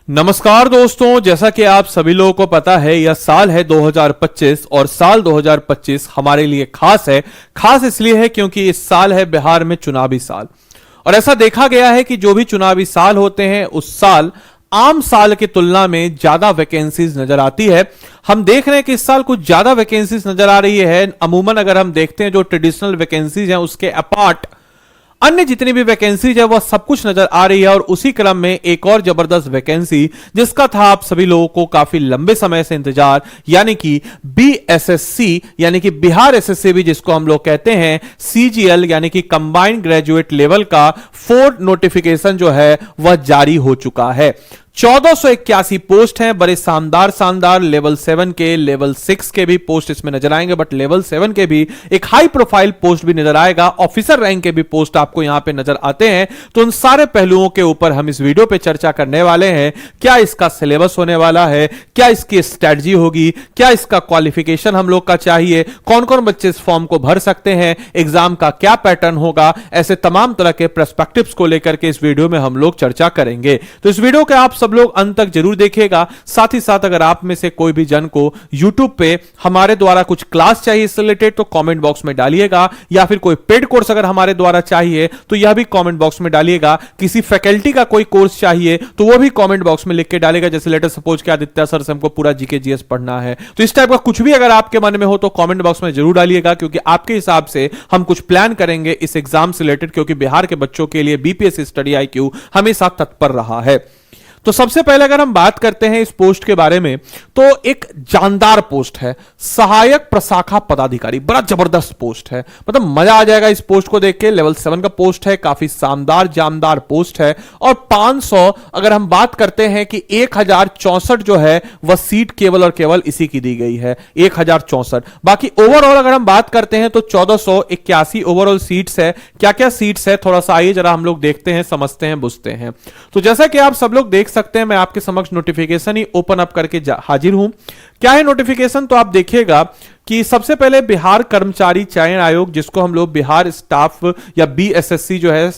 नमस्कार दोस्तों, जैसा कि आप सभी लोगों को पता है यह साल है 2025 और साल 2025 हमारे लिए खास है। खास इसलिए है क्योंकि इस साल है बिहार में चुनावी साल और ऐसा देखा गया है कि जो भी चुनावी साल होते हैं उस साल आम साल की तुलना में ज्यादा वैकेंसीज नजर आती है। हम देख रहे हैं कि इस साल कुछ ज्यादा वैकेंसीज नजर आ रही है। अमूमन अगर हम देखते हैं जो ट्रेडिशनल वैकेंसीज हैं उसके अपार्ट अन्य जितनी भी वैकेंसीज है वह सब कुछ नजर आ रही है। और उसी क्रम में एक और जबरदस्त वैकेंसी जिसका था आप सभी लोगों को काफी लंबे समय से इंतजार, यानी कि बीएसएससी यानी कि बिहार एसएससी भी जिसको हम लोग कहते हैं, सीजीएल यानी कि कंबाइंड ग्रेजुएट लेवल का 4th नोटिफिकेशन जो है वह जारी हो चुका है। 1481 पोस्ट हैं, बड़े शानदार लेवल 7 के, लेवल 6 के भी पोस्ट इसमें नजर आएंगे, बट लेवल 7 के भी एक हाई प्रोफाइल पोस्ट भी नजर आएगा। ऑफिसर रैंक के भी पोस्ट आपको यहां पे नजर आते हैं। तो उन सारे पहलुओं के ऊपर हम इस वीडियो पे चर्चा करने वाले हैं। क्या इसका सिलेबस होने वाला है, क्या इसकी स्ट्रेटजी होगी, क्या इसका क्वालिफिकेशन हम लोग का चाहिए, कौन कौन बच्चे इस फॉर्म को भर सकते हैं, एग्जाम का क्या पैटर्न होगा, ऐसे तमाम तरह के पर्सपेक्टिव्स को लेकर के इस वीडियो में हम लोग चर्चा करेंगे। तो इस वीडियो के आप सब लोग अंत तक जरूर देखिएगा। साथ ही साथ अगर आप में से कोई भी जन को YouTube पे हमारे द्वारा कुछ क्लास चाहिए इससे रिलेटेड तो कमेंट बॉक्स में डालिएगा, या फिर कोई पेड कोर्स अगर हमारे द्वारा चाहिए तो यह भी कमेंट बॉक्स में डालिएगा। किसी फैकल्टी का कोई कोर्स चाहिए तो वो भी कमेंट बॉक्स में लिख के डालेगा। जैसे लेटर सपोज कि आदित्य सर से हमको पूरा जीके जीएस पढ़ना है, तो इस टाइप का कुछ भी अगर आपके मन में हो तो कमेंट बॉक्स में जरूर डालिएगा, क्योंकि आपके हिसाब से हम कुछ प्लान करेंगे इस एग्जाम से रिलेटेड, क्योंकि बिहार के बच्चों के लिए बीपीएससी स्टडी आईक्यू हमेशा तत्पर रहा है। तो सबसे पहले अगर हम बात करते हैं इस पोस्ट के बारे में तो एक जानदार पोस्ट है, सहायक प्रशाखा पदाधिकारी। बड़ा जबरदस्त पोस्ट है, मतलब मजा आ जाएगा इस पोस्ट को देख के। लेवल 7 का पोस्ट है, काफी शानदार जानदार पोस्ट है। और 500 अगर हम बात करते हैं कि 1064 जो है वह सीट केवल और केवल इसी की दी गई है, 1064। बाकी ओवरऑल अगर हम बात करते हैं तो 1481 ओवरऑल सीट्स है। क्या क्या सीट्स है थोड़ा सा आइए जरा हम लोग देखते हैं, समझते हैं, बुझते हैं। तो जैसा कि आप सब लोग देख सकते हैं, मैं आपके समक्ष नोटिफिकेशन ही ओपन अप करके हाजिर हूं। क्या है नोटिफिकेशन, तो आप देखिएगा कि सबसे पहले बिहार कर्मचारी चयन आयोग, जिसको हम लोग बिहार स्टाफ या बीएसएससी जो है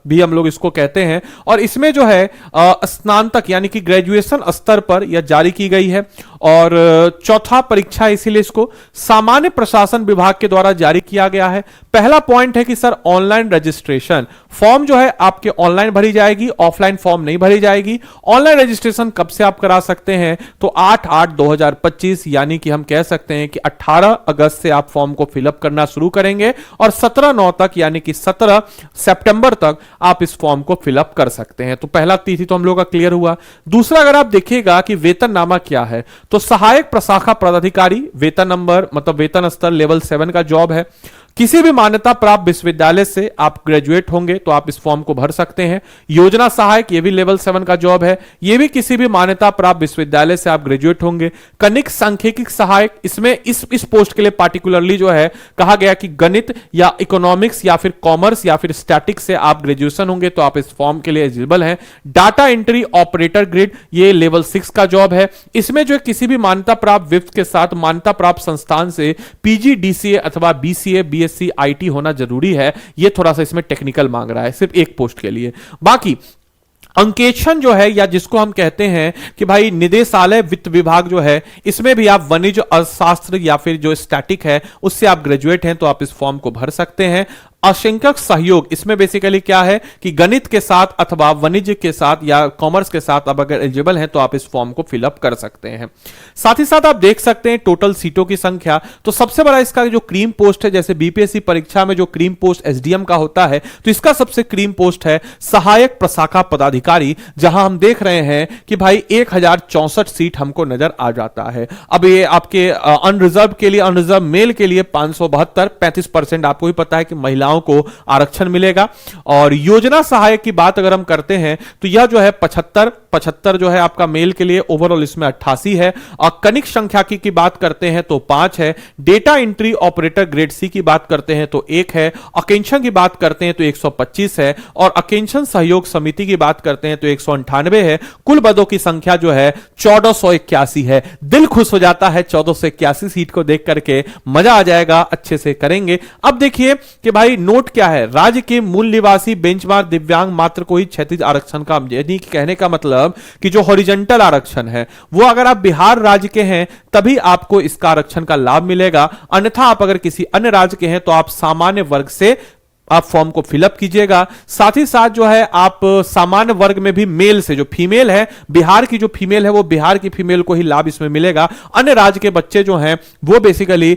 भी हम लोग इसको कहते हैं, और इसमें जो है स्नातक यानी कि ग्रेजुएशन स्तर पर यह जारी की गई है। और चौथा परीक्षा इसीलिए इसको सामान्य प्रशासन विभाग के द्वारा जारी किया गया है। पहला पॉइंट है कि सर ऑनलाइन रजिस्ट्रेशन फॉर्म जो है आपके ऑनलाइन भरी जाएगी, ऑफलाइन फॉर्म नहीं भरी जाएगी। ऑनलाइन रजिस्ट्रेशन कब से आप करा सकते हैं, तो 8/8/2025 यानी कि हम कह सकते हैं कि 18 अगस्त से आप फॉर्म को फिलअप करना शुरू करेंगे और 17/9 तक यानी कि 17 सितंबर तक आप इस फॉर्म को फिलअप कर सकते हैं। तो पहला तिथि तो हम लोग का क्लियर हुआ। दूसरा अगर आप देखिएगा कि वेतननामा क्या है, तो सहायक प्रशाखा पदाधिकारी वेतन नंबर मतलब वेतन स्तर लेवल 7 का जॉब है। किसी भी मान्यता प्राप्त विश्वविद्यालय से आप ग्रेजुएट होंगे तो आप इस फॉर्म को भर सकते हैं। योजना सहायक ये भी लेवल 7 का जॉब है, ये भी किसी भी मान्यता प्राप्त विश्वविद्यालय से आप ग्रेजुएट होंगे। कनिक सांख्यिकी सहायक, इसमें इस पोस्ट के लिए पार्टिकुलरली जो है कहा गया कि गणित या इकोनॉमिक्स या फिर कॉमर्स या फिर स्टैटिक्स से आप ग्रेजुएशन होंगे तो आप इस फॉर्म के लिए एलिजिबल हैं। डाटा एंट्री ऑपरेटर ग्रेड ये लेवल 6 का जॉब है। इसमें जो किसी भी मान्यता प्राप्त विप्स के साथ मान्यता प्राप्त संस्थान से पीजीडीसीए अथवा बीसीए बीएससी आईटी होना जरूरी है। ये थोड़ा सा इसमें टेक्निकल मांग रहा है सिर्फ एक पोस्ट के लिए। बाकी अंकेक्षण जो है या जिसको हम कहते हैं कि भाई निदेशालय वित्त विभाग जो है, इसमें भी आप वाणिज्य अर्थशास्त्र या फिर जो स्टैटिक है उससे आप ग्रेजुएट हैं तो आप इस फॉर्म को भर सकते हैं। अंशक सहयोग, इसमें बेसिकली क्या है कि गणित के साथ अथवा वाणिज्य के साथ या कॉमर्स के साथ आप अगर एलिजिबल हैं तो आप इस फॉर्म को फिलअप कर सकते हैं। साथ ही साथ आप देख सकते हैं टोटल सीटों की संख्या। तो सबसे बड़ा इसका जो क्रीम पोस्ट है, जैसे बीपीएससी परीक्षा में जो क्रीम पोस्ट एसडीएम का होता है, तो इसका सबसे क्रीम पोस्ट है सहायक प्रशाखा पदाधिकारी, जहां हम देख रहे हैं कि भाई 1064 सीट हमको नजर आ जाता है। अब ये आपके अनरिजर्व के लिए, अनरिजर्व मेल के लिए 572, 35% आपको भी पता है कि महिला को आरक्षण मिलेगा। और योजना सहायक की बात अगर हम करते हैं तो यह जो है 75 जो है आपका मेल के लिए, ओवरऑल इसमें 88 है। और कनिक सांख्यिकी की बात करते हैं तो 5 है। Data entry operator grade C की बात करते हैं तो 1 है। अकेंशन की बात करते हैं तो 125 है। और अकेंशन सहयोग समिति की बात करते हैं तो 198 है। कुल पदों की संख्या जो है 1481 है। दिल खुश हो जाता है 1481 सीट को देख करके, मजा आ जाएगा, अच्छे से करेंगे। अब देखिए कि भाई नोट क्या है, राज्य के मूल निवासी बेंचमार्क दिव्यांग मात्र को ही क्षैतिज आरक्षण का, यानी कहने का मतलब कि जो हॉरिजॉन्टल आरक्षण है वो अगर आप बिहार राज्य के हैं तभी आपको इसका आरक्षण का लाभ मिलेगा, अन्यथा आप अगर किसी अन्य राज्य के हैं तो आप सामान्य वर्ग से आप फॉर्म को फिलअप कीजिएगा। साथ ही साथ जो है आप सामान्य वर्ग में भी मेल से, जो फीमेल है, बिहार की जो फीमेल है वो बिहार की फीमेल को ही लाभ इसमें मिलेगा, अन्य राज्य के बच्चे जो हैं वो बेसिकली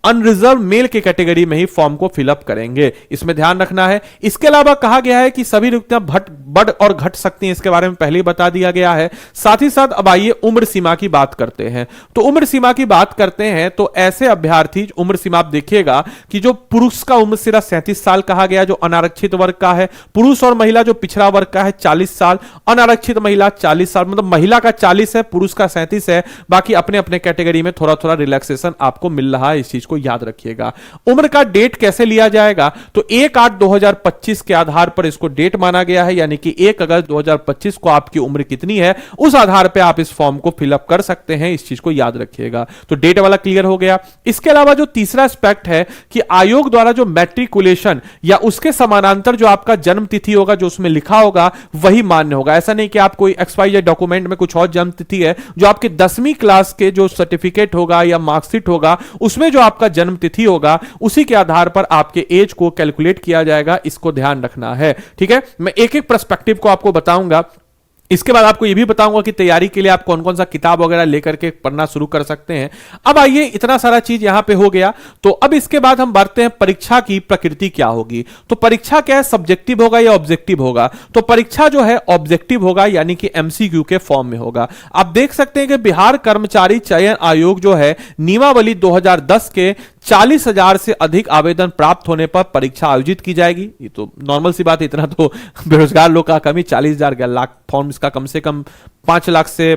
अनरिजर्व मेल के कैटेगरी में ही फॉर्म को फिलअप करेंगे, इसमें ध्यान रखना है। इसके अलावा कहा गया है कि सभी रिक्तियां बढ़ और घट सकती हैं, इसके बारे में पहले ही बता दिया गया है। साथ ही साथ अब आइए उम्र सीमा की बात करते हैं। तो उम्र सीमा की बात करते हैं तो ऐसे अभ्यर्थी, उम्र सीमा आप देखिएगा कि जो पुरुष का उम्र सीमा 37 साल कहा गया, जो अनारक्षित वर्ग का है, पुरुष और महिला जो पिछड़ा वर्ग का है 40 साल, अनारक्षित महिला 40 साल, मतलब महिला का 40 है, पुरुष का 37 है, बाकी अपने अपने कैटेगरी में थोड़ा थोड़ा रिलैक्सेशन आपको मिल रहा है, इस चीज को याद रखिएगा। उम्र का डेट कैसे लिया जाएगा, तो 1/8/2025 के आधार पर इसको डेट माना गया है, यानी कि 1 अगस्त 2025 को आपकी उम्र कितनी है उस आधार पर आप इस फॉर्म को फिलअप कर सकते हैं, इस चीज को याद रखिएगा। तो डेट वाला क्लियर हो गया। इसके अलावा जो तीसरा एस्पेक्ट है कि आयोग द्वारा जो मैट्रिकुलेशन या उसके समानांतर जो आपका जन्म तिथि होगा, जो उसमें लिखा होगा वही मान्य होगा। ऐसा नहीं कि आप कोई XYZ डॉक्यूमेंट में कुछ और जन्म तिथि है, जो आपके 10वीं क्लास के जो सर्टिफिकेट होगा या मार्कशीट होगा उसमें जो आपका जन्म तिथि होगा उसी के आधार पर आपके एज को कैलकुलेट किया जाएगा, इसको ध्यान रखना है। ठीक है, मैं एक एक पर्सपेक्टिव को आपको बताऊंगा। इसके बाद आपको यह भी बताऊंगा कि तैयारी के लिए आप कौन कौन सा किताब वगैरह लेकर के पढ़ना शुरू कर सकते हैं। अब आइए, इतना सारा चीज यहां पे हो गया, तो अब इसके बाद हम बढ़ते हैं परीक्षा की प्रकृति क्या होगी। तो परीक्षा क्या है, सब्जेक्टिव होगा या ऑब्जेक्टिव होगा? तो परीक्षा जो है ऑब्जेक्टिव होगा, यानी कि MCQ के फॉर्म में होगा। आप देख सकते हैं कि बिहार कर्मचारी चयन आयोग जो है नियमावली 2010 के 40,000 से अधिक आवेदन प्राप्त होने पर परीक्षा आयोजित की जाएगी। ये तो नॉर्मल सी बात है, इतना तो बेरोजगार लोग का कमी, 40,000 लाख फॉर्म इसका कम से कम 5 लाख से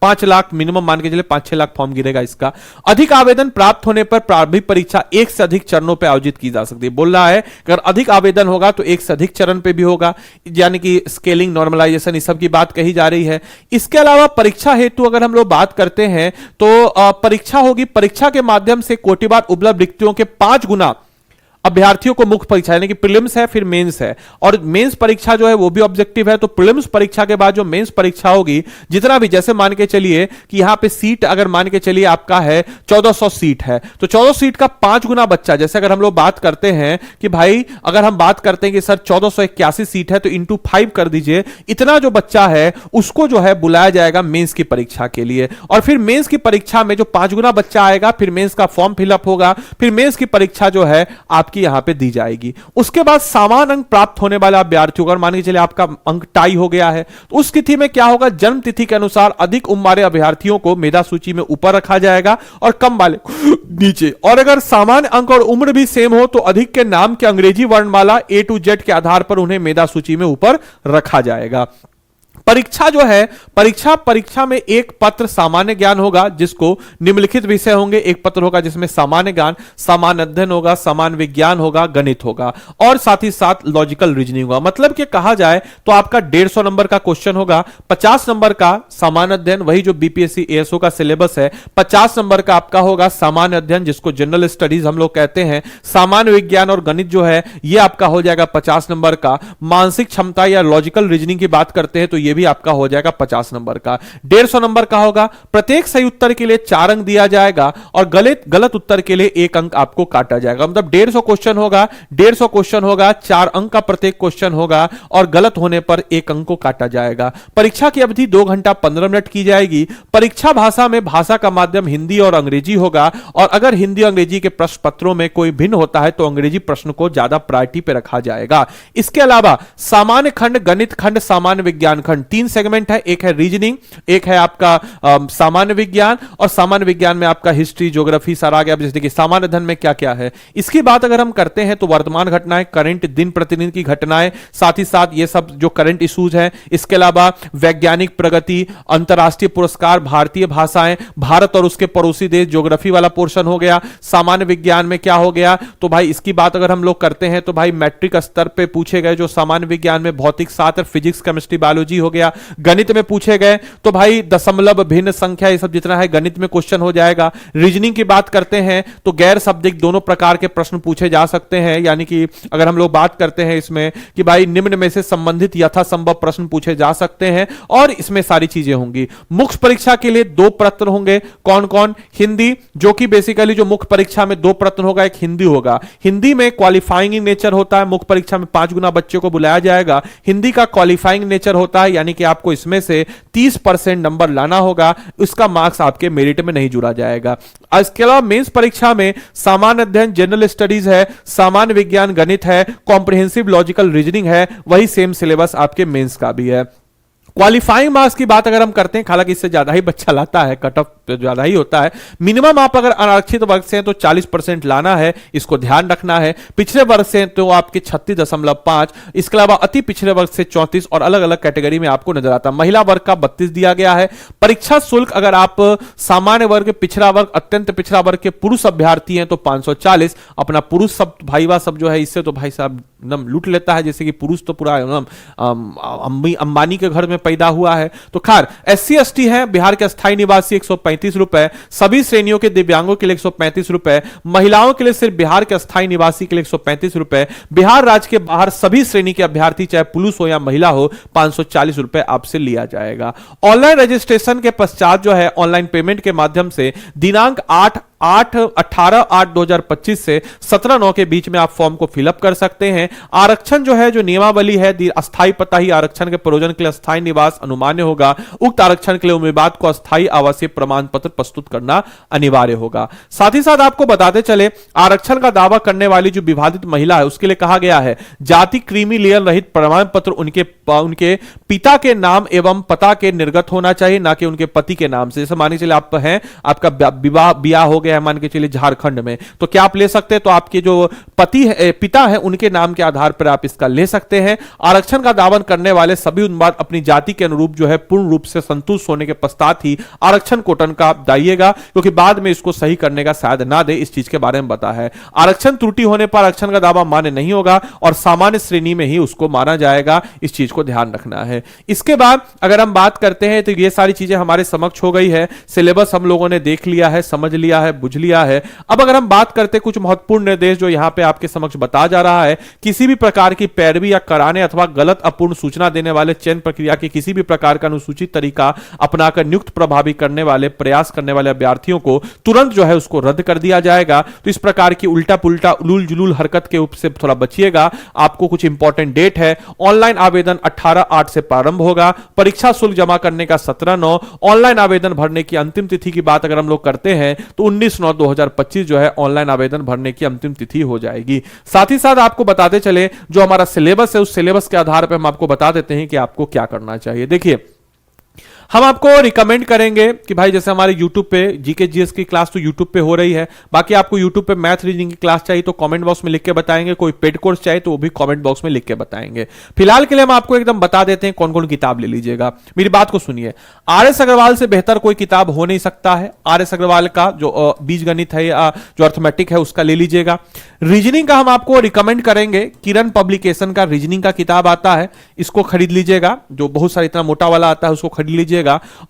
5 लाख मिनिमम मान के चले, 5-6 लाख फॉर्म गिरेगा इसका। अधिक आवेदन प्राप्त होने पर प्रारंभिक परीक्षा एक से अधिक चरणों पर आयोजित की जा सकती है। बोल रहा है अगर अधिक आवेदन होगा तो एक से अधिक चरण पे भी होगा, यानी कि स्केलिंग, नॉर्मलाइजेशन, इस सब की बात कही जा रही है। इसके अलावा परीक्षा हेतु अगर हम लोग बात करते हैं तो परीक्षा होगी, परीक्षा के माध्यम से कोटिवार उपलब्ध रिक्तियों के 5 गुना अभ्यर्थियों को मुख्य परीक्षा, यानी कि प्रीलिम्स है फिर मेंस है, और मेंस परीक्षा जो है वो भी ऑब्जेक्टिव है। तो प्रीलिम्स परीक्षा के बाद जो मेंस परीक्षा होगी, जितना भी, जैसे मान के चलिए कि यहां पे सीट अगर मान के चलिए आपका है 1400 सीट है, तो 1400 सीट का 5 गुना बच्चा, जैसे अगर हम लोग बात करते हैं कि भाई अगर हम बात करते हैं कि सर 1481 सीट है तो इंटू 5 कर दीजिए, इतना जो बच्चा है उसको जो है बुलाया जाएगा मेंस की परीक्षा के लिए। और फिर मेंस की परीक्षा में जो 5 गुना बच्चा आएगा, फिर मेंस का फॉर्म फिलअप होगा, फिर मेंस की परीक्षा जो है आपकी यहां पे दी जाएगी। उसके बाद समान अंक प्राप्त होने वाले अभ्यर्थियों को, मान के चलिए आपका अंक टाई हो गया है, तो उस स्थिति में क्या होगा, जन्म तिथि के अनुसार अधिक उम्र वाले अभ्यर्थियों को मेधा सूची में ऊपर रखा जाएगा और कम वाले नीचे। और अगर सामान्य अंक और उम्र भी सेम हो तो अधिक के नाम के अंग्रेजी वर्णमाला A to Z के आधार पर उन्हें मेधा सूची में ऊपर रखा जाएगा। परीक्षा जो है, परीक्षा में एक पत्र सामान्य ज्ञान होगा जिसको निम्नलिखित विषय होंगे। एक पत्र होगा जिसमें सामान्य ज्ञान, सामान्य अध्ययन होगा, सामान्य विज्ञान होगा, गणित होगा, और साथ ही साथ लॉजिकल रीजनिंग होगा। मतलब कि कहा जाए तो आपका 150 नंबर का क्वेश्चन होगा, 50 नंबर का सामान्य अध्ययन, वही जो BPSC ASO का सिलेबस है, 50 नंबर का आपका होगा सामान्य अध्ययन जिसको जनरल स्टडीज हम लोग कहते हैं, सामान्य विज्ञान और गणित जो है ये आपका हो जाएगा 50 नंबर का। मानसिक क्षमता या लॉजिकल रीजनिंग की बात करते हैं तो ये भी आपका हो जाएगा 50 नंबर का। 150 नंबर का होगा। प्रत्येक सही उत्तर के लिए 4 अंक दिया जाएगा और गलत उत्तर के लिए 1 अंक आपको काटा जाएगा। मतलब 150 क्वेश्चन होगा, 150 क्वेश्चन होगा, 4 अंक का प्रत्येक क्वेश्चन होगा और गलत होने पर 1 अंक को काटा जाएगा। परीक्षा की अवधि 2 घंटा 15 मिनट की जाएगी। परीक्षा भाषा में भाषा का माध्यम हिंदी और अंग्रेजी होगा, और अगर हिंदी और अंग्रेजी के प्रश्न पत्रों में कोई भिन्न होता है तो अंग्रेजी प्रश्न को ज्यादा प्रायोरिटी पे रखा जाएगा। इसके अलावा सामान्य खंड, गणित खंड, सामान्य विज्ञान खंड, 3 सेगमेंट है। एक है रीजनिंग, एक है आपका सामान्य विज्ञान, और सामान्य विज्ञान में आपका हिस्ट्री, ज्योग्राफी सारा आ गया। जैसे कि सामान्य अध्ययन में क्या क्या है, इसकी बात अगर हम करते हैं तो वर्तमान घटनाएं, करंट, दिन प्रतिदिन की घटनाएं, साथ ही साथ ये सब जो करंट इश्यूज हैं। इसके अलावा वैज्ञानिक प्रगति, अंतरराष्ट्रीय पुरस्कार, भारतीय भाषाएं, भारत और उसके पड़ोसी देश, ज्योग्राफी वाला पोर्शन हो गया। सामान्य विज्ञान में क्या हो गया, तो भाई इसकी बात अगर हम लोग करते हैं तो भाई मैट्रिक स्तर पे पूछे गए जो सामान्य विज्ञान में भौतिक शास्त्र, फिजिक्स, केमिस्ट्री, बायोलॉजी हो गया। गया। गणित में पूछे गए तो भाई दशमलव, भिन्न संख्या, ये सब जितना है गणित में क्वेश्चन हो जाएगा। रीजनिंग की बात करते हैं तो गैर शब्दिक दोनों प्रकार के प्रश्न पूछे जा सकते हैं, यानी कि अगर हम लोग बात करते हैं इसमें कि भाई निम्न में से संबंधित यथासंभव प्रश्न पूछे जा सकते हैं और इसमें सारी चीजें होंगी। मुख्य परीक्षा के लिए 2 प्रश्न होंगे। कौन कौन? हिंदी, जो कि बेसिकली जो मुख्य परीक्षा में 2 प्रश्न होगा, एक हिंदी होगा। हिंदी में क्वालिफाइंग नेचर होता है, मुख्य परीक्षा में 5 गुना बच्चों को बुलाया जाएगा। हिंदी का क्वालिफाइंग नेचर होता है, यानी कि आपको इसमें से 30% नंबर लाना होगा, उसका मार्क्स आपके मेरिट में नहीं जुड़ा जाएगा। इसके अलावा मेंस परीक्षा में सामान्य अध्ययन, जनरल स्टडीज है, सामान्य विज्ञान, गणित है, कॉम्प्रिहेंसिव लॉजिकल रीजनिंग है, वही सेम सिलेबस आपके मेंस का भी है। क्वालिफाइंग मार्क्स की बात अगर हम करते हैं, हालांकि इससे ज्यादा ही बच्चा लाता है, कट ऑफ ज्यादा ही होता है। मिनिमम आप अगर आरक्षित वर्ग से हैं तो 40% लाना है, इसको ध्यान रखना है। पिछड़े वर्ग से तो आपके 36.5, इसके अलावा अति पिछड़े वर्ग से 34 और अलग अलग कैटेगरी में आपको नजर आता है। महिला वर्ग का 32 दिया गया है। परीक्षा शुल्क अगर आप सामान्य वर्ग, पिछड़ा वर्ग, अत्यंत पिछड़ा वर्ग के पुरुष अभ्यर्थी हैं तो 540। अपना पुरुष सब भाईवा सब जो है, इससे तो भाई साहब नम लूट लेता है, जैसे कि पुरुष तो पूरा अंबानी के घर में पैदा हुआ है। तो खार SC ST है, बिहार के अस्थायी निवासी 135 रुपए, सभी श्रेणियों के दिव्यांगों के लिए 135 रुपए, महिलाओं के लिए सिर्फ बिहार के अस्थायी निवासी के लिए 135 रुपए, बिहार राज्य के बाहर सभी श्रेणी के अभ्यर्थी चाहे पुरुष हो या महिला हो 540 रुपए आपसे लिया जाएगा। ऑनलाइन रजिस्ट्रेशन के पश्चात जो है ऑनलाइन पेमेंट के माध्यम से दिनांक 18/8/2025 से 17/9 के बीच में आप फॉर्म को फिलअप कर सकते हैं। आरक्षण जो है, जो नियमावली है, अस्थायी पता ही आरक्षण के प्रयोजन के लिए अस्थायी निवास अनुमान्य होगा। उक्त आरक्षण के लिए उम्मीदवार को अस्थायी आवासीय प्रमाण पत्र प्रस्तुत करना अनिवार्य होगा। साथ ही साथ आपको बताते चले, आरक्षण का दावा करने वाली जो विवादित महिला है उसके लिए कहा गया है जाति क्रीमी लेयर रहित प्रमाण पत्र उनके पिता के नाम एवं पता के निर्गत होना चाहिए, ना कि उनके पति के नाम से। जैसे मानिए चले आप हैं, आपका ब्याह हो गया है मान के चलिए झारखंड में, तो क्या आप ले सकते हैं? तो आपके जो पिता है उनके नाम के आधार पर आप इसका ले सकते हैं। आरक्षण का दावा करने वाले सभी उम्मीदवार अपनी जाति के अनुरूप जो है पूर्ण रूप से संतुष्ट होने के पश्चात ही आरक्षण कोटन का दाइएगा, क्योंकि बाद में इसको सही करने का शायद ना दे, इस चीज के बारे में बता है। आरक्षण त्रुटि होने पर आरक्षण का दावा मान्य नहीं होगा और सामान्य श्रेणी में ही उसको माना जाएगा, इस चीज को ध्यान रखना है। इसके बाद अगर हम बात करते हैं तो ये सारी चीजें हमारे समक्ष हो गई है, सिलेबस हम लोगों ने देख लिया है, समझ लिया है, बुझ लिया है। अब अगर हम बात करते कुछ महत्वपूर्ण निर्देश जो यहां पे आपके समक्ष बता जा रहा है, किसी भी प्रकार की पैरवी या कराने अथवा गलत अपूर्ण सूचना देने वाले चयन प्रक्रिया के किसी भी प्रकार का अनुसूचित तरीका अपनाकर नियुक्त प्रभावी करने वाले प्रयास करने वाले अभ्यर्थियों को तुरंत जो है उसको रद्द कर दिया जाएगा। तो इस प्रकार की उल्टा पुल्टा उलूल जुलूल हरकत के उप से थोड़ा बचिएगा। आपको कुछ इंपॉर्टेंट डेट है, ऑनलाइन आवेदन 18/8 से प्रारंभ होगा, परीक्षा शुल्क जमा करने का 17/9, ऑनलाइन आवेदन भरने की अंतिम तिथि की बात अगर हम लोग करते हैं तो 19/9/2025 जो है ऑनलाइन आवेदन भरने की अंतिम तिथि हो जाएगी। साथ ही साथ आपको बताते चले जो हमारा सिलेबस है, उस सिलेबस के आधार पर हम आपको बता देते हैं कि आपको क्या करना चाहिए। देखिए, हम आपको रिकमेंड करेंगे कि भाई जैसे हमारे YouTube पे जीके जीएस की क्लास तो YouTube पे हो रही है, बाकी आपको YouTube पे मैथ रीजनिंग की क्लास चाहिए तो कमेंट बॉक्स में लिख के बताएंगे, कोई पेड कोर्स चाहिए तो वो भी कमेंट बॉक्स में लिख के बताएंगे। फिलहाल के लिए हम आपको एकदम बता देते हैं कौन कौन किताब ले लीजिएगा। मेरी बात को सुनिए, RS अग्रवाल से बेहतर कोई किताब हो नहीं सकता है। RS अग्रवाल का जो बीज गणित है या जो अर्थमेटिक है उसका ले लीजिएगा। रीजनिंग का हम आपको रिकमेंड करेंगे, किरण पब्लिकेशन का रीजनिंग का किताब आता है, इसको खरीद लीजिएगा, जो बहुत सारा इतना मोटा वाला आता है उसको खरीद लीजिएगा।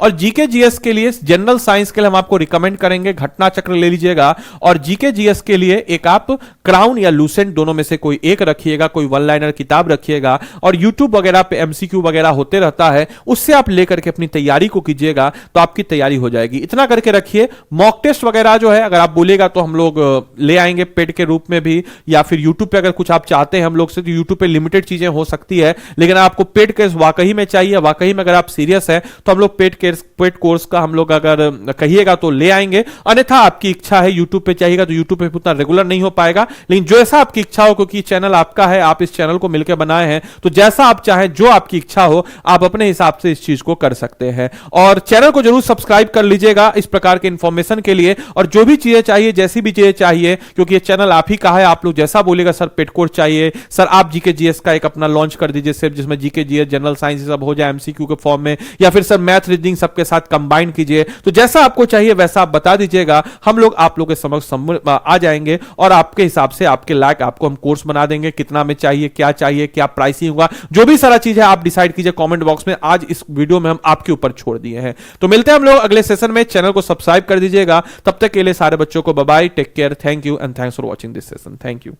और जीके जीएस के लिए, जनरल साइंस के लिए हम आपको रिकमेंड करेंगे घटना चक्र ले लीजिएगा, और जीके जीएस के लिए एक आप क्राउन या लूसेंट दोनों में से कोई एक रखिएगा, कोई वन लाइनर किताब रखिएगा। और यूट्यूब वगैरह पे एमसीक्यू वगैरह होते रहता है, उससे आप लेकर के अपनी तैयारी को कीजिएगा तो आपकी तैयारी हो जाएगी। इतना करके रखिए। मॉक टेस्ट वगैरह जो है अगर आप बोलेगा तो हम लोग ले आएंगे पेड के रूप में भी, या फिर यूट्यूब पे अगर कुछ आप चाहते हैं हम लोग से तो यूट्यूब पे लिमिटेड चीजें हो सकती है, लेकिन आपको पेड केस वाकई में चाहिए, वाकई में अगर आप सीरियस है तो हम लोग पेड कोर्स का हम लोग अगर कहिएगा तो ले आएंगे। अन्यथा आपकी इच्छा है यूट्यूब पे चाहिएगा तो यूट्यूब पे उतना रेगुलर नहीं हो पाएगा, लेकिन जो ऐसा आपकी इच्छा हो, क्योंकि चैनल आपका है, आप इस चैनल को मिलकर बनाए हैं, तो जैसा आप चाहें, जो आपकी इच्छा हो, आप अपने हिसाब से इस चीज को कर सकते हैं। और चैनल को जरूर सब्सक्राइब कर लीजिएगा इस प्रकार के इंफॉर्मेशन के लिए, और जो भी चीजें चाहिए, जैसी भी चीजें चाहिए, क्योंकि ये चैनल आप ही का है, आप लोग जैसा बोलेगा सर पेड कोर्स चाहिए, सर आप जीके जीएस का एक अपना लॉन्च कर दीजिए सिर्फ, जिसमें जीके जीएस जनरल साइंस सब हो जाए एमसीक्यू के फॉर्म में, या फिर सर मैथ रीजनिंग सबके साथ कंबाइन कीजिए। तो जैसा आपको चाहिए वैसा आप बता दीजिएगा, हम लोग आप लोग के समक्ष आ जाएंगे और आपके हिसाब से आपके लायक आपको हम कोर्स बना देंगे। कितना में चाहिए, क्या प्राइसिंग होगा, जो भी सारा चीज है आप डिसाइड कीजिए कमेंट बॉक्स में। आज इस वीडियो में हम आपके ऊपर छोड़ दिए हैं। तो मिलते हैं हम लोग अगले सेशन में। चैनल को सब्सक्राइब कर दीजिएगा। तब तक के लिए सारे बच्चों को bye bye, take care, thank you and thanks for watching this session. Thank you.